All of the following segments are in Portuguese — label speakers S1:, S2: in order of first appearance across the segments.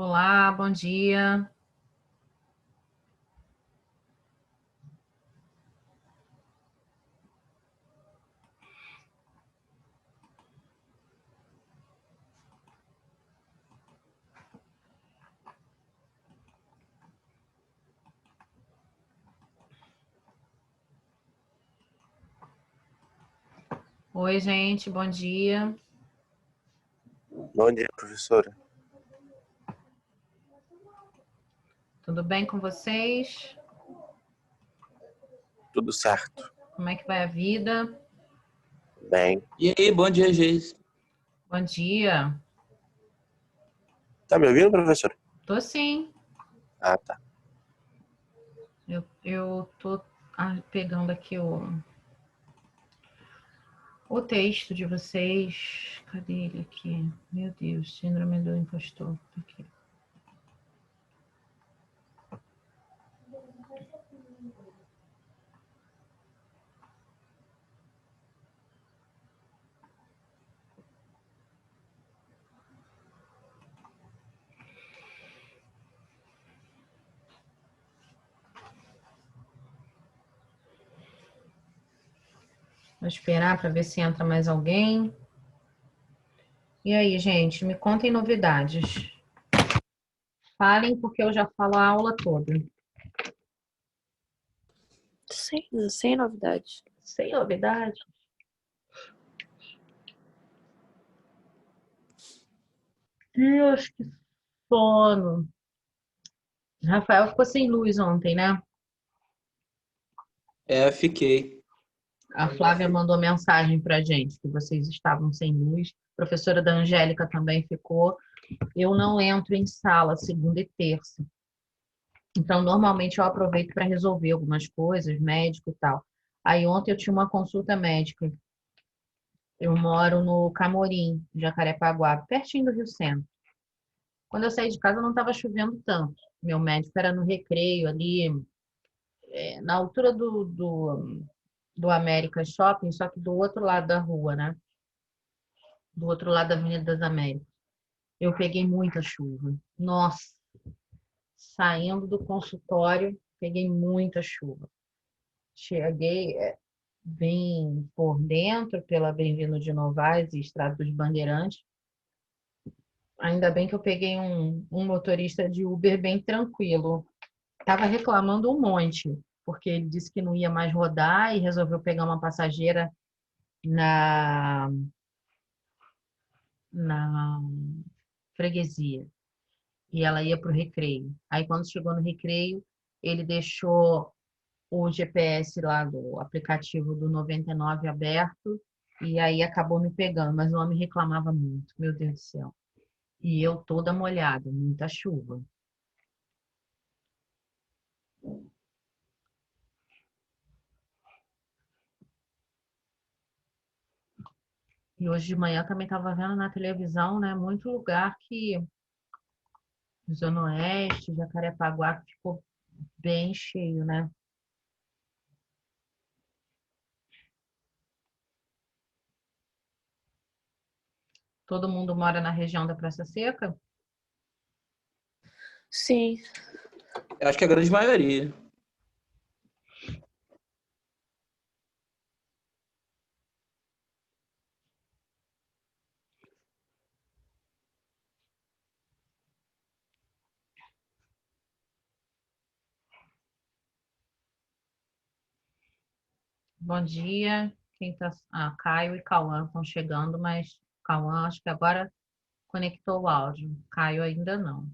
S1: Olá, bom dia. Oi, gente, bom dia.
S2: Bom dia, professora.
S1: Tudo bem com vocês?
S2: Tudo certo?
S1: Como é que vai a vida?
S2: Bem.
S3: E aí, bom dia, Geis.
S1: Bom dia.
S2: Tá me ouvindo, professora?
S1: Tô sim.
S2: Ah, tá.
S1: Eu tô pegando aqui o texto de vocês. Cadê ele aqui? Meu Deus, síndrome do impostor. Tá aqui. Vou esperar para ver se entra mais alguém. E aí, gente, me contem novidades. Falem, porque eu já falo a aula toda.
S4: Sem novidades.
S1: Sem novidades? Deus, que sono. Rafael ficou sem luz ontem, né?
S3: Fiquei.
S1: A Flávia mandou mensagem pra gente que vocês estavam sem luz. A professora da Angélica também ficou. Eu não entro em sala segunda e terça. Então, normalmente eu aproveito para resolver algumas coisas, médico e tal. Aí ontem eu tinha uma consulta médica. Eu moro no Camorim, Jacarepaguá, pertinho do Rio Centro. Quando eu saí de casa não estava chovendo tanto. Meu médico era no Recreio, ali, na altura do América Shopping, só que do outro lado da rua, né? Do outro lado da Avenida das Américas. Eu peguei muita chuva. Nossa, saindo do consultório, peguei muita chuva. Cheguei bem por dentro, pela Bem-vindo de Novaes e Estrada dos Bandeirantes. Ainda bem que eu peguei um motorista de Uber bem tranquilo. Estava reclamando um monte, porque ele disse que não ia mais rodar e resolveu pegar uma passageira na, na freguesia. E ela ia para o Recreio. Aí, quando chegou no Recreio, ele deixou o GPS lá do aplicativo do 99 aberto e aí acabou me pegando. Mas o homem reclamava muito, meu Deus do céu. E eu toda molhada, muita chuva. E hoje de manhã também estava vendo na televisão, né? Muito lugar que Zona Oeste, Jacarepaguá, que ficou bem cheio, né? Todo mundo mora na região da Praça Seca?
S4: Sim.
S3: Eu acho que é a grande maioria.
S1: Bom dia. Quem tá... Caio e Cauã estão chegando, mas Cauã acho que agora conectou o áudio. Caio ainda não.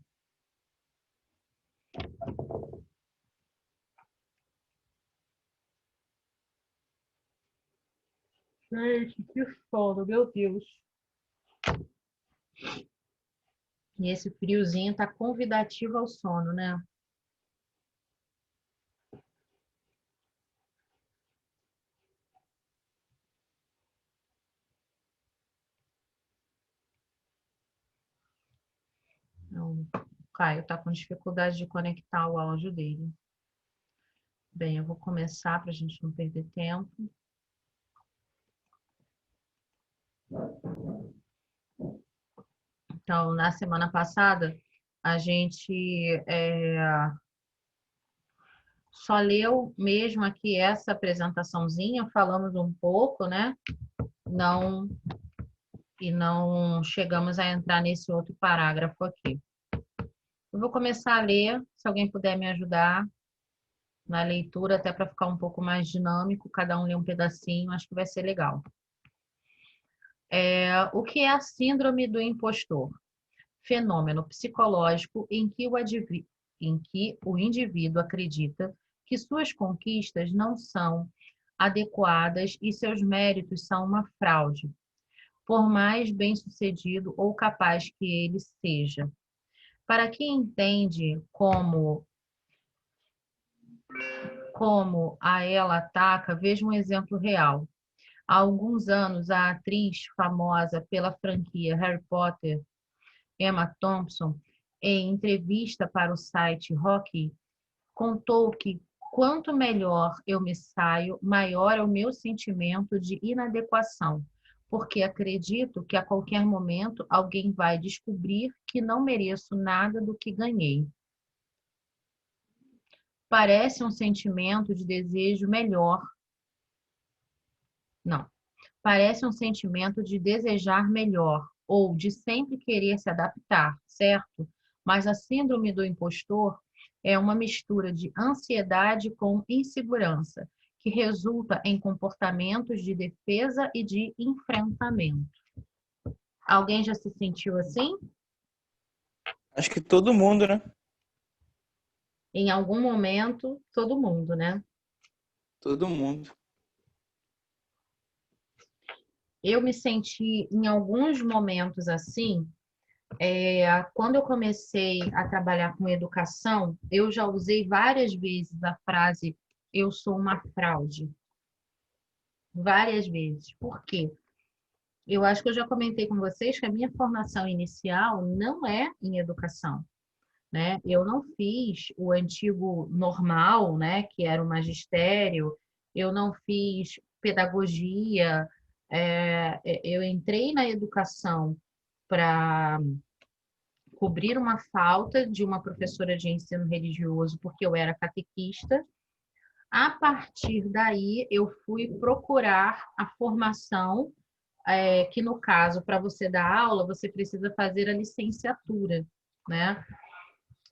S1: Gente, que sono, meu Deus. E esse friozinho tá convidativo ao sono, né? Então, o Caio tá com dificuldade de conectar o áudio dele. Bem, eu vou começar para a gente não perder tempo. Então, na semana passada, A gente só leu mesmo aqui essa apresentaçãozinha, falamos um pouco, né? E não chegamos a entrar nesse outro parágrafo aqui. Eu vou começar a ler, se alguém puder me ajudar na leitura, até para ficar um pouco mais dinâmico, cada um lê um pedacinho, acho que vai ser legal. O que é a síndrome do impostor? Fenômeno psicológico em que o indivíduo acredita que suas conquistas não são adequadas e seus méritos são uma fraude, por mais bem-sucedido ou capaz que ele seja. Para quem entende como a ela ataca, veja um exemplo real. Há alguns anos, a atriz famosa pela franquia Harry Potter, Emma Thompson, em entrevista para o site Rocky, contou que quanto melhor eu me saio, maior é o meu sentimento de inadequação, porque acredito que a qualquer momento alguém vai descobrir que não mereço nada do que ganhei. Parece um sentimento de desejo melhor. Não. Parece um sentimento de desejar melhor ou de sempre querer se adaptar, certo? Mas a síndrome do impostor é uma mistura de ansiedade com insegurança, que resulta em comportamentos de defesa e de enfrentamento. Alguém já se sentiu assim?
S3: Acho que todo mundo, né?
S1: Em algum momento, todo mundo, né?
S3: Todo mundo.
S1: Eu me senti em alguns momentos assim. Quando eu comecei a trabalhar com educação, eu já usei várias vezes a frase "eu sou uma fraude". Várias vezes. Por quê? Eu acho que eu já comentei com vocês que a minha formação inicial não é em educação, né? Eu não fiz o antigo normal, né? Que era o magistério. Eu não fiz pedagogia. Eu entrei na educação para cobrir uma falta de uma professora de ensino religioso, porque eu era catequista. A partir daí, eu fui procurar a formação, que no caso, para você dar aula, você precisa fazer a licenciatura, né?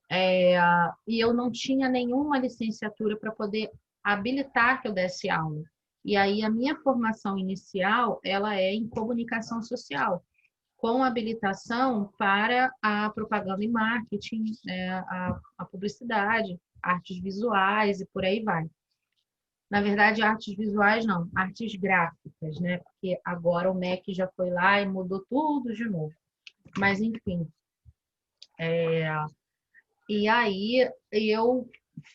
S1: E eu não tinha nenhuma licenciatura para poder habilitar que eu desse aula. E aí, a minha formação inicial, ela é em comunicação social, com habilitação para a propaganda e marketing, a publicidade, artes visuais e por aí vai. Na verdade, artes visuais não, artes gráficas, né? Porque agora o MEC já foi lá e mudou tudo de novo. Mas, enfim. E aí eu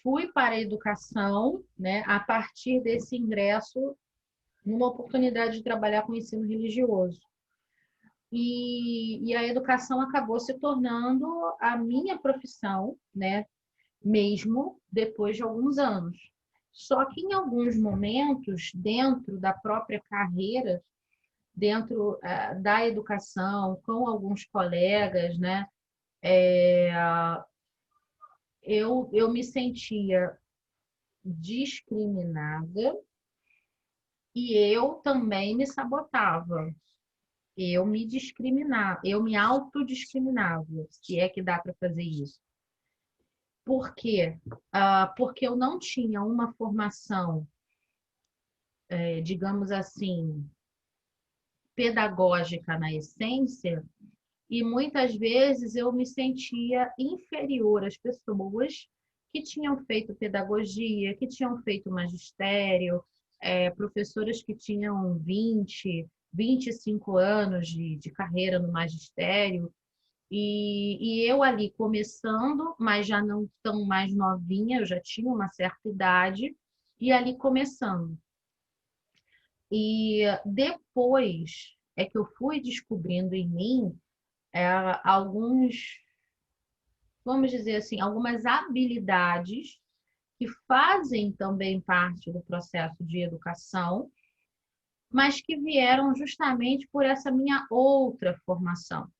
S1: fui para a educação, né? A partir desse ingresso, numa oportunidade de trabalhar com ensino religioso. E a educação acabou se tornando a minha profissão, né? Mesmo depois de alguns anos. Só que em alguns momentos, dentro da própria carreira, dentro da educação, com alguns colegas, né? Eu me sentia discriminada e eu também me sabotava. Eu me discriminava, eu me autodiscriminava, se é que dá para fazer isso. Por quê? Porque eu não tinha uma formação, digamos assim, pedagógica na essência, e muitas vezes eu me sentia inferior às pessoas que tinham feito pedagogia, que tinham feito magistério, professoras que tinham 25 anos de carreira no magistério, e eu ali começando, mas já não tão mais novinha, eu já tinha uma certa idade, e ali começando. E depois é que eu fui descobrindo em mim alguns, vamos dizer assim, algumas habilidades que fazem também parte do processo de educação, mas que vieram justamente por essa minha outra formação.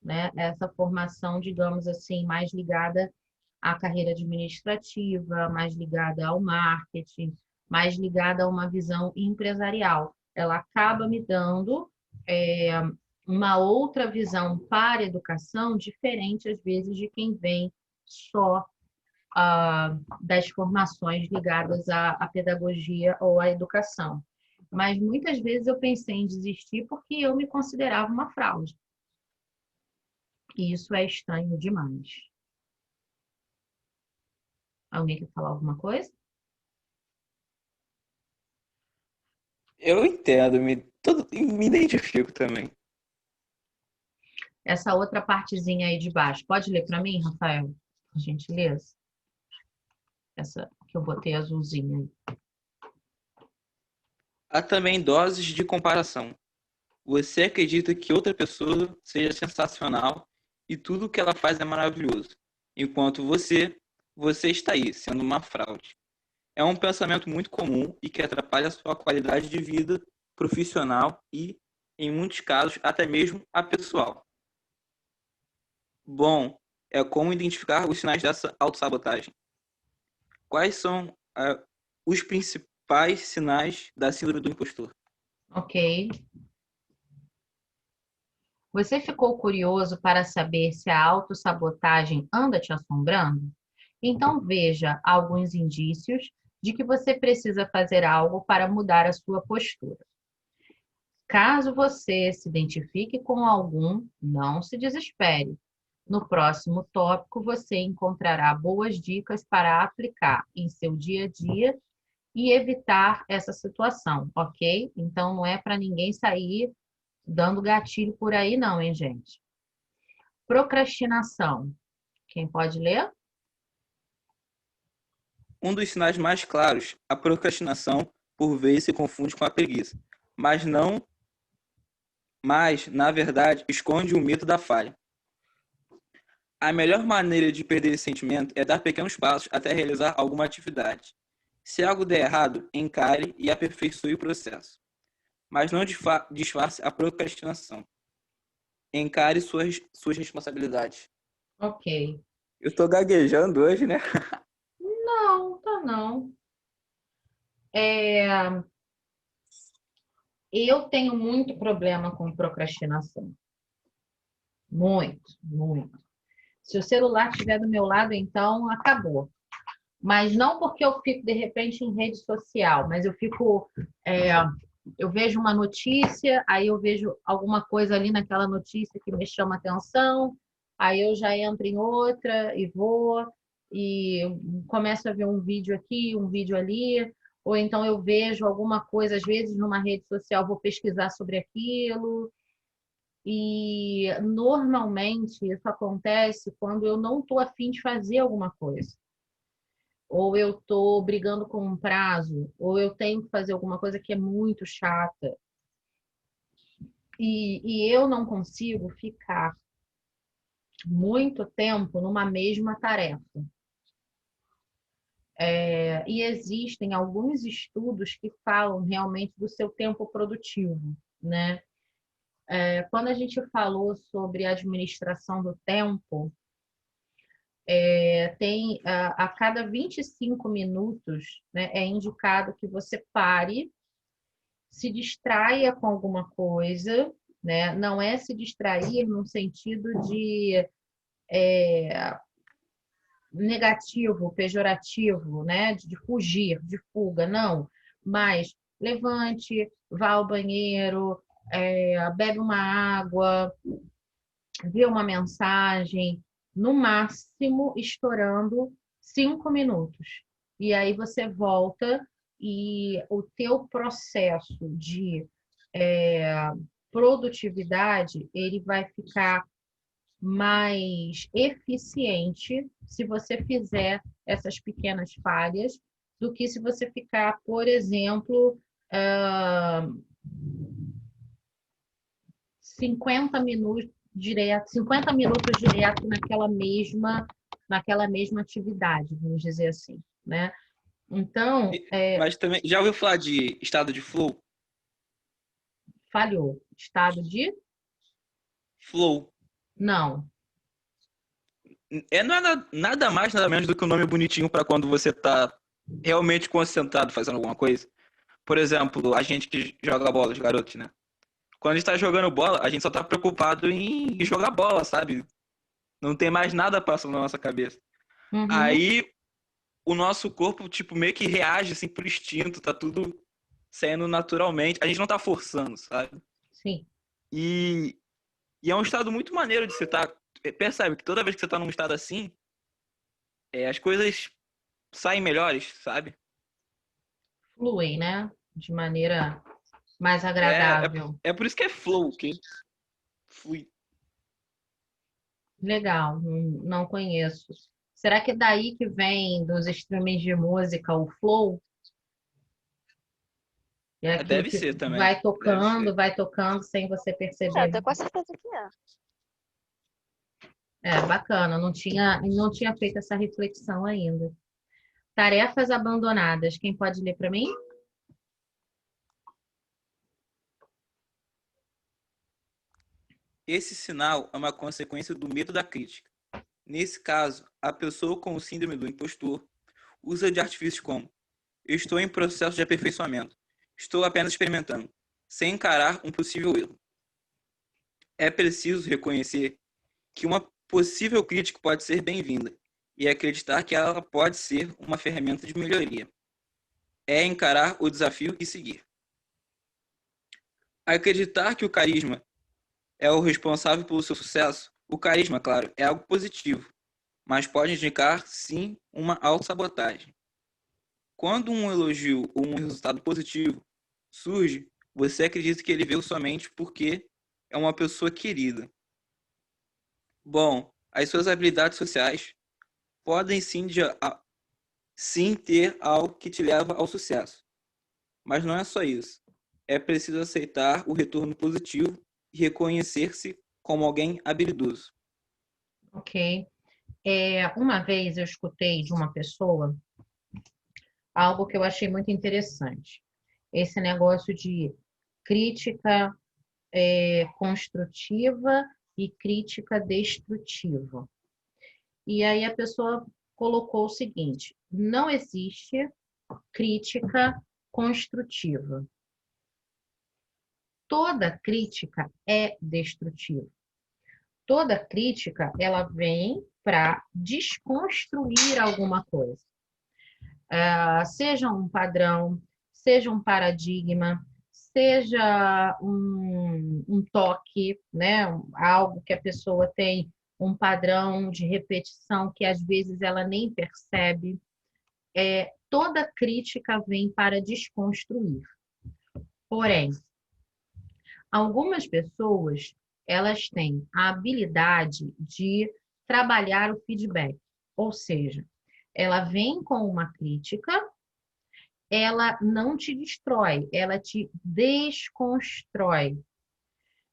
S1: né? Essa formação, digamos assim, mais ligada à carreira administrativa, mais ligada ao marketing, mais ligada a uma visão empresarial. Ela acaba me dando uma outra visão para a educação, diferente, às vezes, de quem vem só das formações ligadas à pedagogia ou à educação. Mas muitas vezes eu pensei em desistir porque eu me considerava uma fraude. E isso é estranho demais. Alguém quer falar alguma coisa?
S3: Eu entendo, me identifico também.
S1: Essa outra partezinha aí de baixo, pode ler para mim, Rafael? Por gentileza. Essa que eu botei azulzinha aí.
S3: Há também doses de comparação. Você acredita que outra pessoa seja sensacional e tudo que ela faz é maravilhoso, enquanto você está aí, sendo uma fraude. É um pensamento muito comum e que atrapalha a sua qualidade de vida profissional e, em muitos casos, até mesmo a pessoal. Bom, é como identificar os sinais dessa autossabotagem. Quais são os principais sinais da síndrome do impostor?
S1: Ok. Você ficou curioso para saber se a autossabotagem anda te assombrando? Então veja alguns indícios de que você precisa fazer algo para mudar a sua postura. Caso você se identifique com algum, não se desespere. No próximo tópico, você encontrará boas dicas para aplicar em seu dia a dia e evitar essa situação, ok? Então, não é para ninguém sair dando gatilho por aí, não, hein, gente? Procrastinação. Quem pode ler?
S3: Um dos sinais mais claros, a procrastinação, por vezes se confunde com a preguiça, mas na verdade, esconde o medo da falha. A melhor maneira de perder esse sentimento é dar pequenos passos até realizar alguma atividade. Se algo der errado, encare e aperfeiçoe o processo. Mas não disfarce a procrastinação. Encare suas responsabilidades.
S1: Ok.
S3: Eu estou gaguejando hoje, né?
S1: Não, tá não. Eu tenho muito problema com procrastinação. Muito, muito. Se o celular estiver do meu lado, então acabou. Mas não porque eu fico, de repente, em rede social, mas eu fico. Eu vejo uma notícia, aí eu vejo alguma coisa ali naquela notícia que me chama atenção, aí eu já entro em outra e vou, e começo a ver um vídeo aqui, um vídeo ali, ou então eu vejo alguma coisa, às vezes, numa rede social, vou pesquisar sobre aquilo. E normalmente isso acontece quando eu não estou afim de fazer alguma coisa. Ou eu estou brigando com um prazo, ou eu tenho que fazer alguma coisa que é muito chata. E eu não consigo ficar muito tempo numa mesma tarefa. E existem alguns estudos que falam realmente do seu tempo produtivo, né? Quando a gente falou sobre administração do tempo, tem a cada 25 minutos, né, é indicado que você pare, se distraia com alguma coisa, né? Não é se distrair no sentido de negativo, pejorativo, né? De fugir, de fuga, não. Mas levante, vá ao banheiro, bebe uma água, vê uma mensagem, no máximo estourando 5 minutos. E aí você volta e o teu processo de produtividade, ele vai ficar mais eficiente se você fizer essas pequenas falhas do que se você ficar, por exemplo, 50 minutos direto naquela mesma atividade, vamos dizer assim, né? Então,
S3: Mas também, já ouviu falar de estado de flow?
S1: falhou. Estado de
S3: Flow.
S1: Não.
S3: É nada mais, nada menos do que um nome bonitinho para quando você tá realmente concentrado fazendo alguma coisa. Por exemplo, a gente que joga bola, os garotos, né? Quando a gente tá jogando bola, a gente só tá preocupado em jogar bola, sabe? Não tem mais nada passando na nossa cabeça.
S1: Uhum.
S3: Aí o nosso corpo, tipo, meio que reage assim por instinto, tá tudo saindo naturalmente. A gente não tá forçando, sabe?
S1: Sim.
S3: E, e é um estado muito maneiro de você estar. Percebe que toda vez que você tá num estado assim, as coisas saem melhores, sabe?
S1: Fluem, né? De maneira mais
S3: É, é,
S1: agradável.
S3: é por isso que é flow, que flui.
S1: Legal, não conheço. Será que é daí que vem dos streamings de música o flow? É aquilo
S3: Deve
S1: que
S3: ser também. Deve ser.
S1: vai tocando sem você
S4: É, eu
S1: perceber.
S4: tenho quase certeza que é.
S1: É bacana, não tinha feito essa reflexão ainda. Tarefas abandonadas. Quem pode ler para mim?
S3: Esse sinal é uma consequência do medo da crítica. Nesse caso, a pessoa com o síndrome do impostor usa de artifícios como: estou em processo de aperfeiçoamento, estou apenas experimentando, sem encarar um possível erro. É preciso reconhecer que uma possível crítica pode ser bem-vinda e acreditar que ela pode ser uma ferramenta de melhoria. É encarar o desafio e seguir. Acreditar que o carisma é o responsável pelo seu sucesso, o carisma, claro, é algo positivo, mas pode indicar, sim, uma autossabotagem. Quando um elogio ou um resultado positivo surge, você acredita que ele veio somente porque é uma pessoa querida. Bom, as suas habilidades sociais podem sim ter algo que te leva ao sucesso. Mas não é só isso. É preciso aceitar o retorno positivo e reconhecer-se como alguém habilidoso.
S1: Ok. Uma vez eu escutei de uma pessoa algo que eu achei muito interessante. Esse negócio de crítica construtiva e crítica destrutiva. E aí a pessoa colocou o seguinte: não existe crítica construtiva. Toda crítica é destrutiva. Toda crítica ela vem para desconstruir alguma coisa. Seja um padrão, seja um paradigma, seja um toque, né? Algo que a pessoa tem um padrão de repetição que às vezes ela nem percebe. Toda crítica vem para desconstruir. Porém, algumas pessoas elas têm a habilidade de trabalhar o feedback, ou seja, ela vem com uma crítica, ela não te destrói, ela te desconstrói.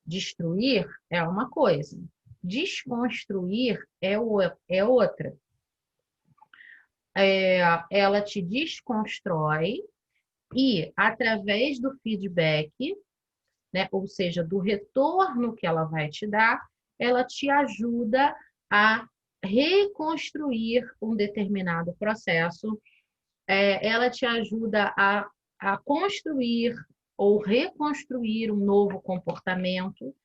S1: Destruir é uma coisa, desconstruir é outra. Ela te desconstrói e, através do feedback, né, ou seja, do retorno que ela vai te dar, ela te ajuda a reconstruir um determinado processo, ela te ajuda a construir ou reconstruir um novo comportamento,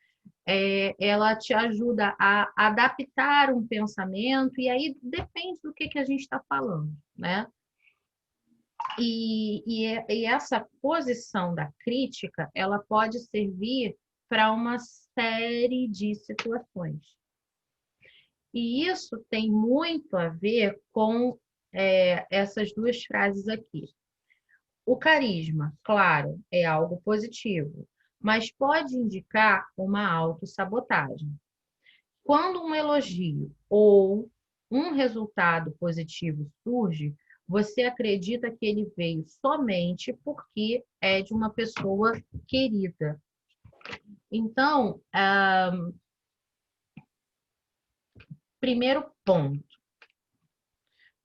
S1: ela te ajuda a adaptar um pensamento, e aí depende do que a gente está falando, né? E essa posição da crítica, ela pode servir para uma série de situações. E isso tem muito a ver com essas duas frases aqui. O carisma, claro, é algo positivo, mas pode indicar uma autossabotagem. Quando um elogio ou um resultado positivo surge, você acredita que ele veio somente porque é de uma pessoa querida. Então, primeiro ponto,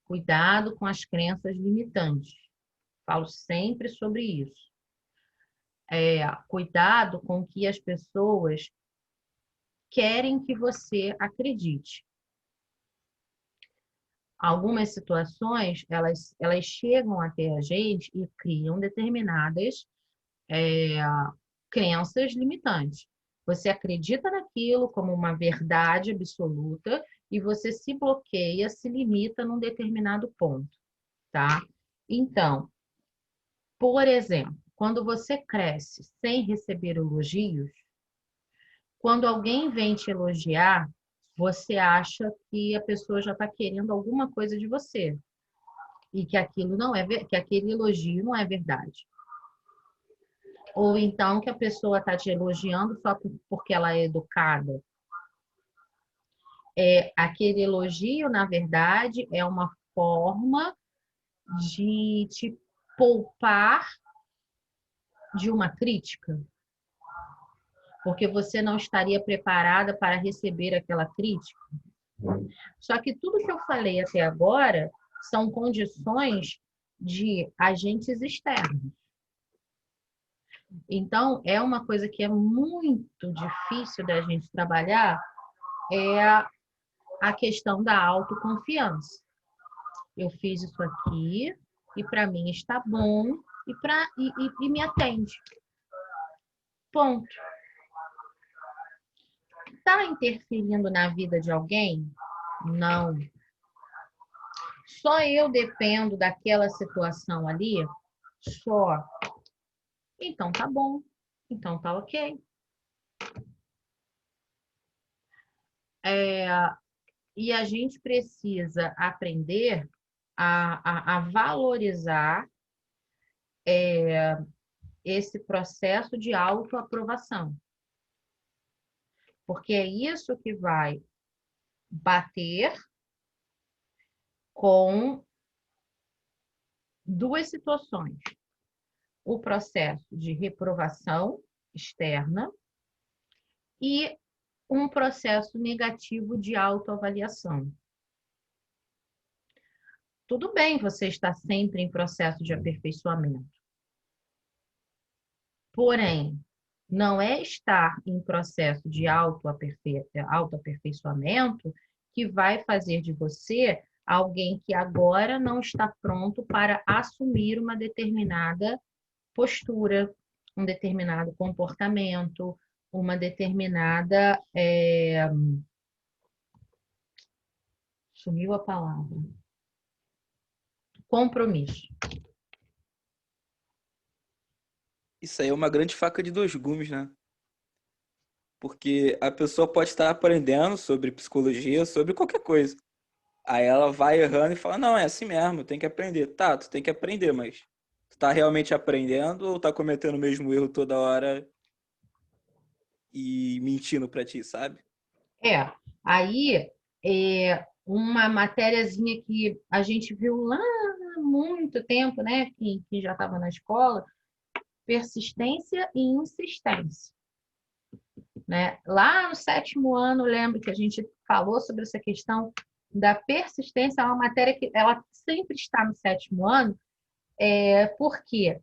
S1: cuidado com as crenças limitantes. Falo sempre sobre isso. Cuidado com que as pessoas querem que você acredite. Algumas situações, elas chegam até a gente e criam determinadas crenças limitantes. Você acredita naquilo como uma verdade absoluta e você se bloqueia, se limita num determinado ponto, tá? Então, por exemplo, quando você cresce sem receber elogios, quando alguém vem te elogiar, você acha que a pessoa já está querendo alguma coisa de você e que aquilo não é, que aquele elogio não é verdade. Ou então que a pessoa está te elogiando só porque ela é educada. Aquele elogio, na verdade, é uma forma de te poupar de uma crítica, porque você não estaria preparada para receber aquela crítica. Só que tudo que eu falei até agora são condições de agentes externos. Então, é uma coisa que é muito difícil da gente trabalhar, é a questão da autoconfiança. Eu fiz isso aqui e para mim está bom e me atende. Ponto. Está interferindo na vida de alguém? Não. Só eu dependo daquela situação ali? Só. Então tá bom. Então tá ok. E a gente precisa aprender a valorizar esse processo de autoaprovação. Porque é isso que vai bater com duas situações. O processo de reprovação externa e um processo negativo de autoavaliação. Tudo bem você estar sempre em processo de aperfeiçoamento. Porém, não é estar em processo de autoaperfeiçoamento que vai fazer de você alguém que agora não está pronto para assumir uma determinada postura, um determinado comportamento, uma determinada... Sumiu a palavra. Compromisso.
S3: Isso aí é uma grande faca de dois gumes, né? Porque a pessoa pode estar aprendendo sobre psicologia, sobre qualquer coisa. Aí ela vai errando e fala, não, é assim mesmo, tem que aprender. Tá, tu tem que aprender, mas tu tá realmente aprendendo ou tá cometendo o mesmo erro toda hora e mentindo pra ti, sabe?
S1: Aí uma matériazinha que a gente viu lá há muito tempo, né, que já estava na escola, persistência e insistência. Né? Lá no 7º ano, lembro que a gente falou sobre essa questão da persistência, é uma matéria que ela sempre está no 7º ano, porque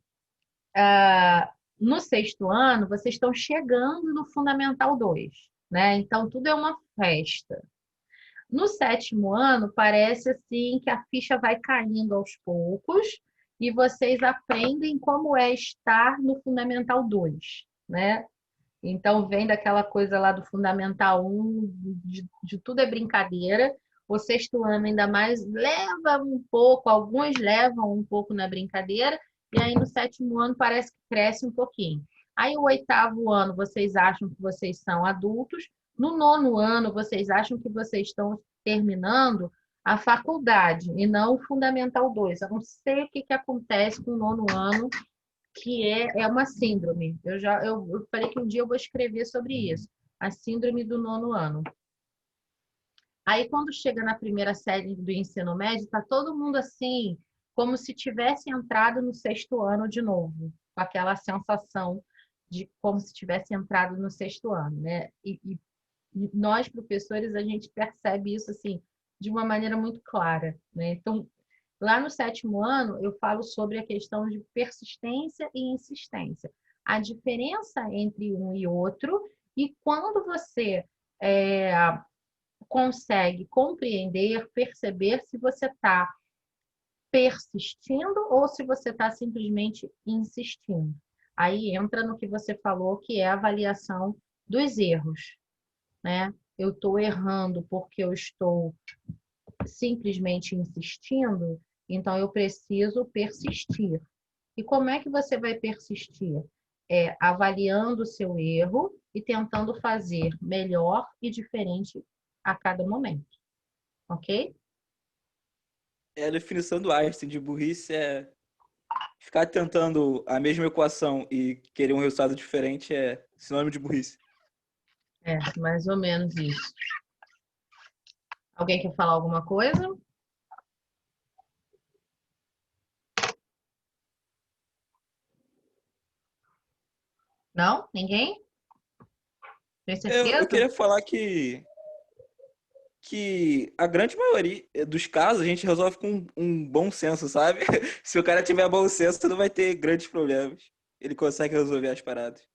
S1: no 6º ano vocês estão chegando no Fundamental 2, né? Então tudo é uma festa. No 7º ano, parece assim que a ficha vai caindo aos poucos e vocês aprendem como é estar no Fundamental 2, né? Então, vem daquela coisa lá do Fundamental 1, de tudo é brincadeira. O 6º ano ainda mais leva um pouco, alguns levam um pouco na brincadeira, e aí no 7º ano parece que cresce um pouquinho. Aí o 8º ano vocês acham que vocês são adultos, no 9º ano vocês acham que vocês estão terminando a faculdade e não o Fundamental 2. Eu não sei o que acontece com o 9º ano, que é uma síndrome. Eu falei que um dia eu vou escrever sobre isso. A síndrome do 9º ano. Aí, quando chega na primeira série do ensino médio, tá todo mundo assim, como se tivesse entrado no 6º ano de novo, com aquela sensação de como se tivesse entrado no 6º ano, né? E nós, professores, a gente percebe isso assim, de uma maneira muito clara, né? Então, lá no 7º ano, eu falo sobre a questão de persistência e insistência. A diferença entre um e outro, e quando você consegue compreender, perceber se você está persistindo ou se você está simplesmente insistindo. Aí entra no que você falou, que é a avaliação dos erros, né? Eu estou errando porque eu estou simplesmente insistindo, então eu preciso persistir. E como é que você vai persistir? Avaliando o seu erro e tentando fazer melhor e diferente a cada momento. Ok?
S3: A definição do Einstein de burrice é ficar tentando a mesma equação e querer um resultado diferente é sinônimo de burrice.
S1: Mais ou menos isso. Alguém quer falar alguma coisa? Não? Ninguém? Tem
S3: Eu
S1: certeza?
S3: queria falar que a grande maioria dos casos a gente resolve com um bom senso, sabe? Se o cara tiver bom senso, não vai ter grandes problemas. Ele consegue resolver as paradas.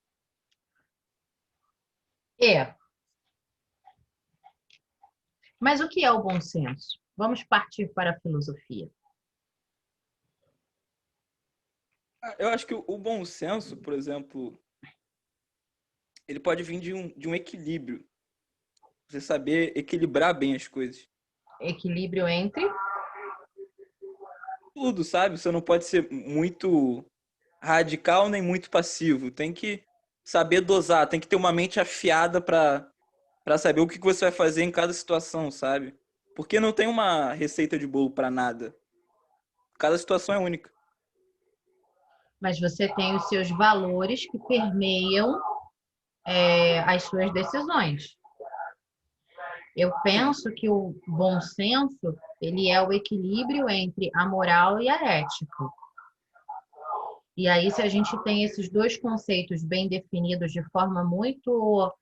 S1: Mas o que é o bom senso? Vamos partir para a filosofia.
S3: Eu acho que o bom senso, por exemplo, ele pode vir de um equilíbrio. Você saber equilibrar bem as coisas.
S1: Equilíbrio entre...
S3: Tudo, sabe? Você não pode ser muito radical nem muito passivo. Tem que saber dosar, tem que ter uma mente afiada para saber o que você vai fazer em cada situação, sabe? Porque não tem uma receita de bolo para nada. Cada situação é única.
S1: Mas você tem os seus valores que permeiam as suas decisões. Eu penso que o bom senso, ele é o equilíbrio entre a moral e a ética. E aí, se a gente tem esses dois conceitos bem definidos de forma muito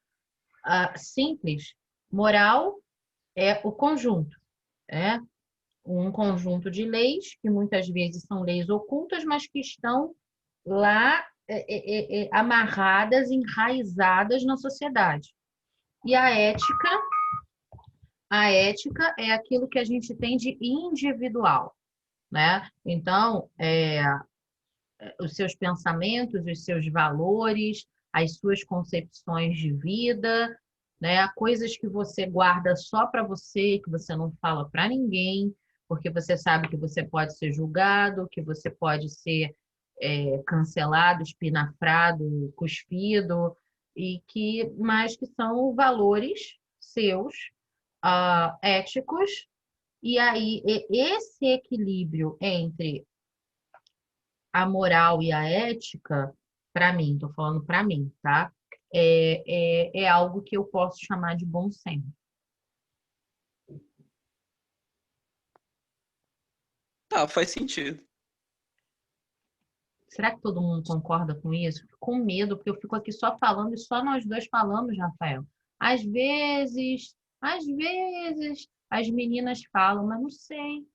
S1: simples, moral é o conjunto, né? Um conjunto de leis, que muitas vezes são leis ocultas, mas que estão lá amarradas, enraizadas na sociedade. E a ética é aquilo que a gente tem de individual, né? Então, os seus pensamentos, os seus valores, as suas concepções de vida, né? Coisas que você guarda só para você, que você não fala para ninguém, porque você sabe que você pode ser julgado, que você pode ser cancelado, espinafrado, cuspido, mas que são valores seus, éticos, e aí esse equilíbrio entre a moral e a ética, para mim, estou falando para mim, tá? É algo que eu posso chamar de bom senso.
S3: Tá, faz sentido.
S1: Será que todo mundo concorda com isso? Fico com medo, porque eu fico aqui só falando e só nós dois falamos, Rafael. Às vezes, as meninas falam, mas não sei.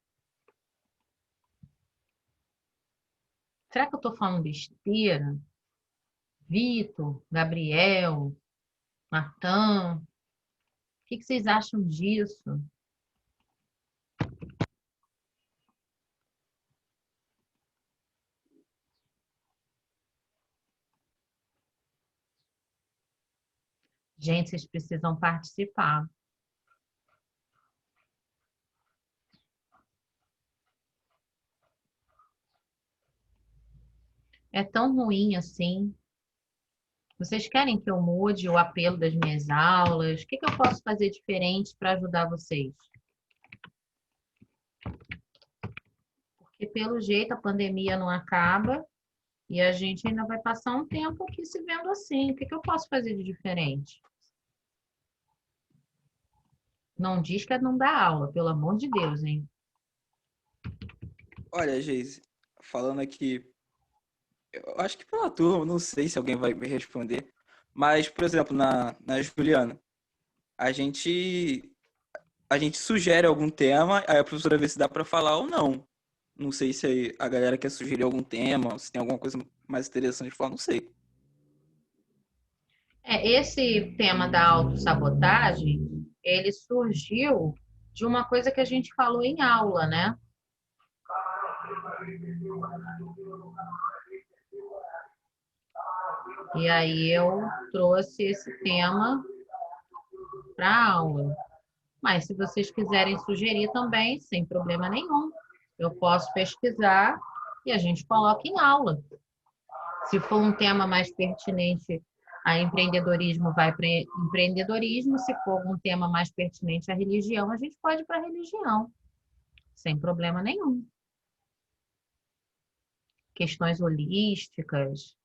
S1: Será que eu estou falando besteira? Vitor, Gabriel, Natan, o que vocês acham disso? Gente, vocês precisam participar. É tão ruim assim. Vocês querem que eu mude o apelo das minhas aulas? O que eu posso fazer diferente para ajudar vocês? Porque, pelo jeito, a pandemia não acaba e a gente ainda vai passar um tempo aqui se vendo assim. O que eu posso fazer de diferente? Não diz que é não dá aula, pelo amor de Deus, hein?
S3: Olha, Geise, falando aqui, eu acho que pela turma, não sei se alguém vai me responder, mas, por exemplo, na Juliana, a gente a gente sugere algum tema, aí a professora vê se dá para falar ou não. Não sei se a galera quer sugerir algum tema, se tem alguma coisa mais interessante de falar, não sei.
S1: Esse tema da autossabotagem, ele surgiu de uma coisa que a gente falou em aula, né? E aí eu trouxe esse tema para a aula. Mas se vocês quiserem sugerir também, sem problema nenhum, eu posso pesquisar e a gente coloca em aula. Se for um tema mais pertinente a empreendedorismo, vai para empreendedorismo. Se for um tema mais pertinente à religião, a gente pode ir para a religião, sem problema nenhum. Questões holísticas,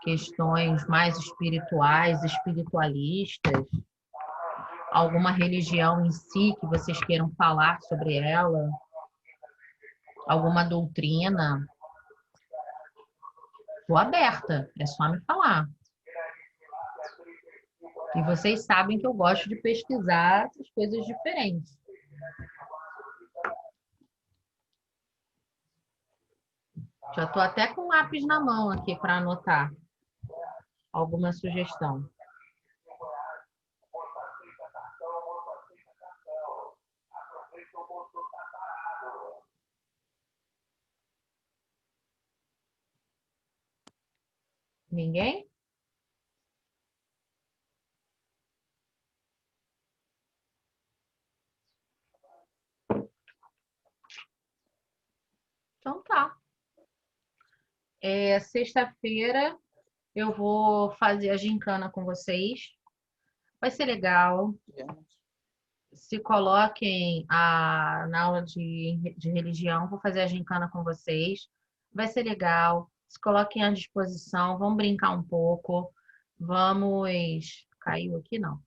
S1: questões mais espirituais, espiritualistas, alguma religião em si que vocês queiram falar sobre ela, alguma doutrina. Estou aberta, é só me falar. E vocês sabem que eu gosto de pesquisar essas coisas diferentes. Já estou até com lápis na mão aqui para anotar alguma sugestão. Ninguém? Então tá. Sexta-feira eu vou fazer a gincana com vocês. Vai ser legal. Se coloquem na aula de religião, vou fazer a gincana com vocês. Vai ser legal. Se coloquem à disposição, vamos brincar um pouco. Vamos. Caiu aqui? Não.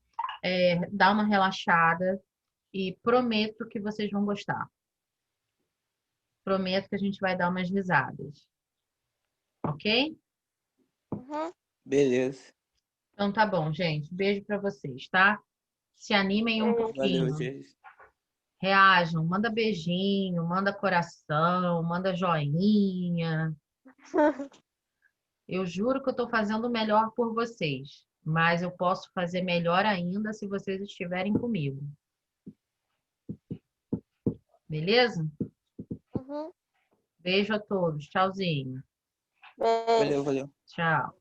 S1: Dar uma relaxada e prometo que vocês vão gostar. Prometo que a gente vai dar umas risadas. Ok?
S4: Uhum.
S3: Beleza.
S1: Então tá bom, gente. Beijo pra vocês, tá? Se animem um pouquinho.
S3: Valeu, gente.
S1: Reajam, manda beijinho, manda coração, manda joinha. Eu juro que eu tô fazendo o melhor por vocês, mas eu posso fazer melhor ainda se vocês estiverem comigo. Beleza?
S4: Uhum.
S1: Beijo a todos. Tchauzinho.
S4: Beijo.
S3: Valeu.
S1: Tchau.